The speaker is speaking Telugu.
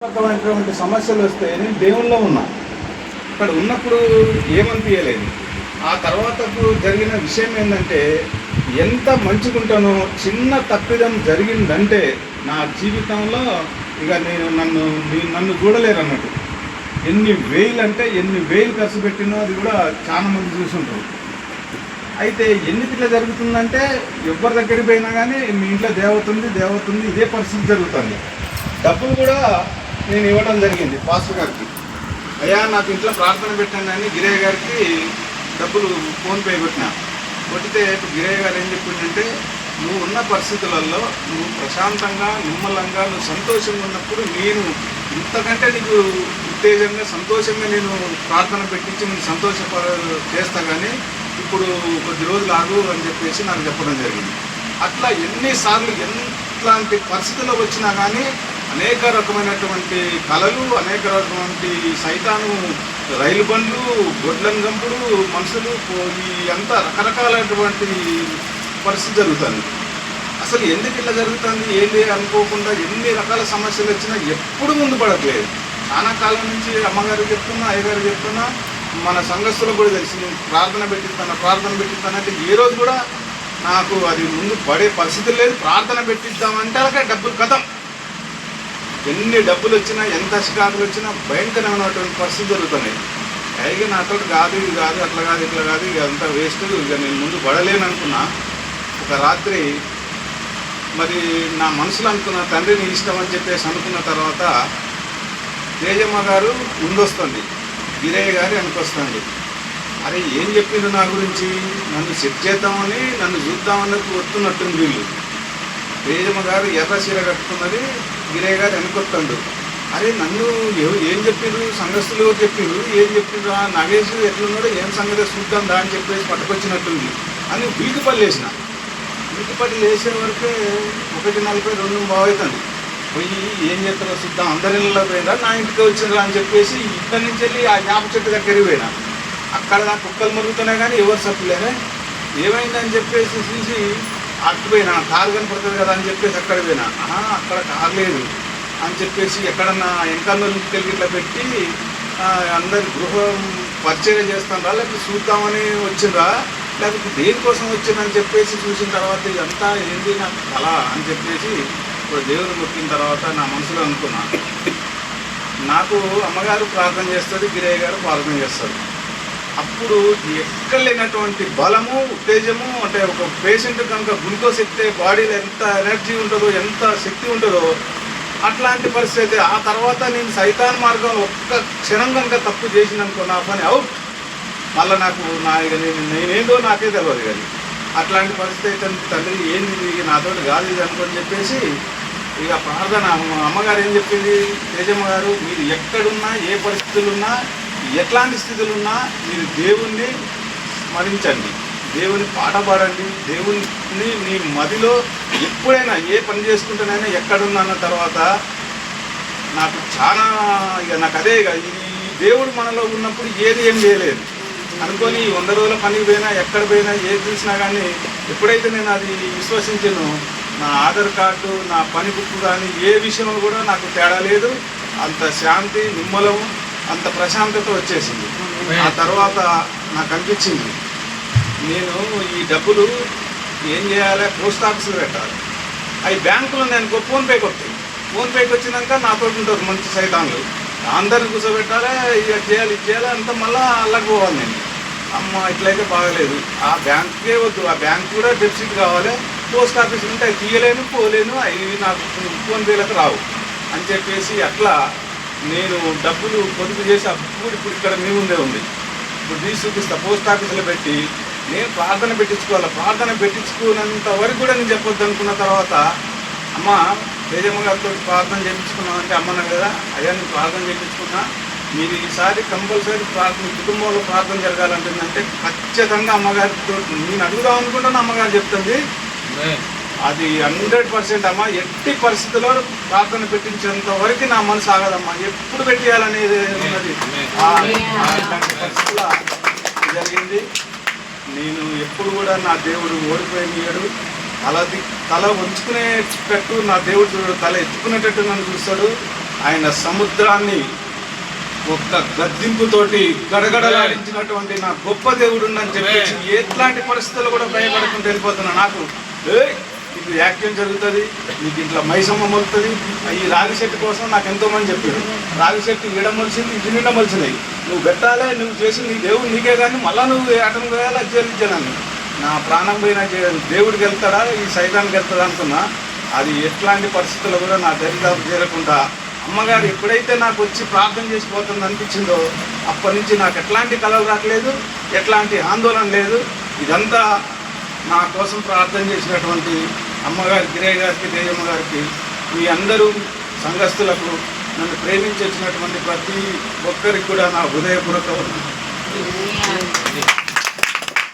రకమైనటువంటి సమస్యలు వస్తే నేను దేవుల్లో ఉన్నా. అక్కడ ఉన్నప్పుడు ఏమనిపించలేదు. ఆ తర్వాతకు జరిగిన విషయం ఏంటంటే, ఎంత మంచుకుంటానో చిన్న తప్పిదం జరిగిందంటే నా జీవితంలో ఇక నన్ను చూడలేరు అన్నట్టు. ఎన్ని వేలు ఖర్చు పెట్టినో అది కూడా చాలా మంది చూసుంటారు. అయితే ఎందుకు ఇట్లా జరుగుతుందంటే, ఎవరి దగ్గరికి పోయినా కానీ మీ ఇంట్లో దేవతుంది ఇదే పరిస్థితి జరుగుతుంది. డబ్బులు కూడా నేను ఇవ్వడం జరిగింది పాస్టర్ గారికి. అయ్యా నాకు ఇంట్లో ప్రార్థన పెట్టాను అని గిరయ్య గారికి డబ్బులు ఫోన్పే కొట్టితే ఇప్పుడు గిరయ్య గారు ఏం చెప్పిందంటే, నువ్వు ఉన్న పరిస్థితులలో నువ్వు ప్రశాంతంగా నిమ్మలంగా నువ్వు సంతోషంగా ఉన్నప్పుడు నేను ఇంతకంటే నీకు ఉత్తేజంగా సంతోషంగా నేను ప్రార్థన పెట్టించి నేను చేస్తా, కానీ ఇప్పుడు కొద్ది రోజులు ఆగు అని చెప్పేసి నాకు చెప్పడం జరిగింది. అట్లా ఎన్నిసార్లు ఎట్లాంటి పరిస్థితుల్లో వచ్చినా కానీ అనేక రకమైనటువంటి కళలు, అనేక రకమైనటువంటి సైతాను రైలు బండ్లు, గొడ్లను గంపుడు, మనుషులు, ఈ అంతా రకరకాలైనటువంటి పరిస్థితి జరుగుతుంది. అసలు ఎందుకు ఇట్లా జరుగుతుంది ఏంటి అనుకోకుండా ఎన్ని రకాల సమస్యలు వచ్చినా ఎప్పుడు ముందు పడట్లేదు. చాలా కాలం నుంచి అమ్మగారికి చెప్తున్నా, అయ్యగారికి చెప్తున్నా, మన సంఘస్థులకు కూడా తెలిసి నేను ప్రార్థన పెట్టిస్తానంటే ఏ రోజు కూడా నాకు అది ముందు పడే పరిస్థితి లేదు. ప్రార్థన పెట్టిద్దామంటే అలాగే డబ్బులు కథం. ఎన్ని డబ్బులు వచ్చినా, ఎంత చికాకులు వచ్చినా భయంకరమైనటువంటి పరిస్థితి జరుగుతున్నాయి. పైగా నాతో కాదు, ఇది కాదు, అట్లా కాదు, ఇట్లా కాదు, ఇక అంతా వేస్ట్, ఇక నేను ముందు పడలేను అనుకున్నా. ఒక రాత్రి మరి నా మనసులో అనుకున్న తండ్రిని ఇష్టం అని చెప్పేసి అనుకున్న తర్వాత తేజమ్మ గారు ముందొస్తుంది, గిరయ్య గారు వెనకొస్తుంది. అరే ఏం చెప్పిండ్రు నా గురించి, నన్ను సెట్ చేద్దామని, నన్ను చూద్దామన్నది వస్తున్నట్టుంది వీళ్ళు. తేజమ్మ గారు ఎర్ర చీర కట్టుకున్నది, గిరయ్య గారు వెనకొత్తండు. అరే నన్ను ఏం చెప్పిండ్రు, సంఘస్థులు చెప్పిండ్రు, ఏం చెప్పిండ్రు, నగేష్ ఎట్లున్నాడో ఏం సంగతి చూద్దాం దా అని చెప్పేసి పట్టుకొచ్చినట్టుంది అని వీటిపల్లి వేసిన. వీటిపల్లి వేసే వరకే 1:40, 2 అవుతుంది. పోయి ఏం చేస్తారో చూద్దాం, అందరి ఇళ్ళలో పోయినా నా ఇంటికి వచ్చిండ్రా అని చెప్పేసి ఇక్కడి నుంచి వెళ్ళి ఆ వేప చెట్టు దగ్గరికి పోయినా. అక్కడ నా కుక్కలు మరుగుతున్నాయి కానీ ఎవరు సప్పులేనే. ఏమైందని చెప్పేసి చూసి అటు పోయినా, కారు కనపడుతుంది కదా అని చెప్పేసి అక్కడ పోయినా. అక్కడ కారు లేదు అని చెప్పేసి ఎక్కడన్నా ఎంకన్నోళ్ళ ఇంటికి ఇట్లా పెట్టి అందరి గృహం పరిచయం చేస్తారా, లేకపోతే చూద్దామని వచ్చిండ్రా, లేకపోతే దేనికోసం వచ్చిందని చెప్పేసి చూసిన తర్వాత ఇదంతా ఏంది నాకు కళ అని చెప్పేసి ఇప్పుడు దేవుని మొక్కిన తర్వాత నా మనసులో అనుకున్నా. నాకు అమ్మగారు ప్రార్థన చేస్తుంది, గిరయ్య గారు ప్రార్థన చేస్తారు. అప్పుడు ఎక్కడ లేనటువంటి బలము, ఉత్తేజము, అంటే ఒక పేషెంట్ కనుక గ్లూకోజ్ ఎక్కితే బాడీలో ఎంత ఎనర్జీ ఉంటుందో, ఎంత శక్తి ఉంటుందో అట్లాంటి పరిస్థితి. ఆ తర్వాత నేను సైతాన్ మార్గంలో ఒక్క క్షణం కనుక తప్పు చేసిననుకో నా పని అవుట్. మళ్ళీ నాకు నేనేందో నాకే తెలియదు. కానీ అట్లాంటి పరిస్థితి అయితే తండ్రి ఏంది నాతో కాదు ఇది అనుకొని చెప్పేసి ఇక ప్రార్థన. అమ్మగారు ఏం చెప్పింది, తేజమ్మ గారు, మీరు ఎక్కడున్నా, ఏ పరిస్థితులున్నా, ఎట్లాంటి స్థితులున్నా మీరు దేవుణ్ణి స్మరించండి, దేవుని పాట పాడండి, దేవుని మీ మదిలో ఎప్పుడైనా ఏ పని చేసుకుంటేనైనా ఎక్కడున్నా అన్న తర్వాత నాకు చాలా నాకు అదే ఇక ఈ దేవుడు మనలో ఉన్నప్పుడు ఏం చేయలేదు అనుకొని 100 రోజుల పనికి పోయినా, ఎక్కడ పోయినా, ఏది చూసినా కానీ ఎప్పుడైతే నేను అది విశ్వసించానో నా ఆధార్ కార్డు, నా పని బుక్ కానీ ఏ విషయంలో కూడా నాకు తేడా లేదు. అంత శాంతి, నిమ్మలం, అంత ప్రశాంతత వచ్చేసింది. ఆ తర్వాత నాకు అనిపించింది, నేను ఈ డబ్బులు ఏం చేయాలి, పోస్ట్ ఆఫీసులో పెట్టాలి. అవి బ్యాంకులో నేను ఫోన్పేకి వస్తాయి. ఫోన్పేకి వచ్చినాక నాతో ఉంటారు మంచి సైతాన్లు, అందరిని కూర్చోబెట్టాలి, ఇక చేయాలి, ఇది చేయాలి, అంతా మళ్ళీ అల్లకి పోవాలి. నేను అమ్మ ఇట్లయితే బాగలేదు, ఆ బ్యాంకుకే వద్దు, ఆ బ్యాంక్ కూడా డెపిసిట్ కావాలి, పోస్ట్ ఆఫీస్ ఉంటే అవి తీయలేను, పోలేను, అవి నాకు ఫోన్పేలకు రావు అని చెప్పేసి అట్లా నేను డబ్బులు పొదుపు చేసి అప్పుడు ఇప్పుడు ఇక్కడ మీ ముందే ఉంది. ఇప్పుడు తీసి చూపిస్తా, పోస్ట్ ఆఫీసులో పెట్టి నేను ప్రార్థన పెట్టించుకోవాలి. ప్రార్థన పెట్టించుకున్నంత వరకు కూడా నేను చెప్పొద్దు అనుకున్న తర్వాత అమ్మ తేజమ్మ గారితో ప్రార్థన చేయించుకున్నాం అంటే అమ్మన్నా కదా, అయ్యా నేను ప్రార్థన చేయించుకున్నా, మీరు ఈసారి కంపల్సరీ ప్రార్థన కుటుంబంలో ప్రార్థన జరగాలంటుందంటే ఖచ్చితంగా అమ్మగారితో నేను అడుగుదాం అనుకుంటున్నా. అమ్మగారు చెప్తుంది అది 100% అమ్మ, ఎట్టి పరిస్థితుల్లో ప్రార్థన పెట్టించేంత వరకు నా మనసు ఆగదమ్మా, ఎప్పుడు పెట్టేయాలనేది ఉన్నది. ఇలాంటి పరిస్థితుల్లో జరిగింది. నేను ఎప్పుడు కూడా నా దేవుడు ఓడిపోయినాడు, తల వంచుకునేటట్టు నా దేవుడు తల ఎత్తుకునేటట్టు నన్ను చూస్తాడు. ఆయన సముద్రాన్ని ఒక్క గద్దింపుతోటి గడగడలాడించినటువంటి నా గొప్ప దేవుడుని చెప్పేసి ఎట్లాంటి పరిస్థితుల్లో కూడా భయపడకుండా వెళ్ళిపోతున్నా. నాకు నీకు యాక్సిడెంట్ జరుగుతుంది, నీకు ఇంట్లో మైసమ్మ మొలుతుంది. ఈ రాగి చెట్టు కోసం నాకు ఎంతోమంది చెప్పారు, రాగి చెట్టు ఈడ మొలిసింది, ఇంటి నిండా మొలిసినాయి, నువ్వు పెట్టాలి, నువ్వు చేసి నీ దేవుడు నీకే కానీ మళ్ళీ నువ్వు అటం వేయాలి జరించాను. నా ప్రాణం పోయినా దేవుడికి వెళ్తాడా ఈ సైతానికి వెళ్తాడా అనుకున్నా. అది ఎట్లాంటి పరిస్థితుల్లో కూడా నా దరిదాపు చేరకుండా అమ్మగారు ఎప్పుడైతే నాకు వచ్చి ప్రార్థన చేసిపోతుంది అనిపించిందో అప్పటి నుంచి నాకు ఎట్లాంటి కలలు రావట్లేదు, ఎట్లాంటి ఆందోళన లేదు. ఇదంతా నా కోసం ప్రార్థన చేసినటువంటి అమ్మగారి గిరయ్య గారికి, దేవమ్మ గారికి, మీ అందరూ సంఘస్థులకు, నన్ను ప్రేమించి వచ్చినటువంటి ప్రతి ఒక్కరికి కూడా నా హృదయపూర్వక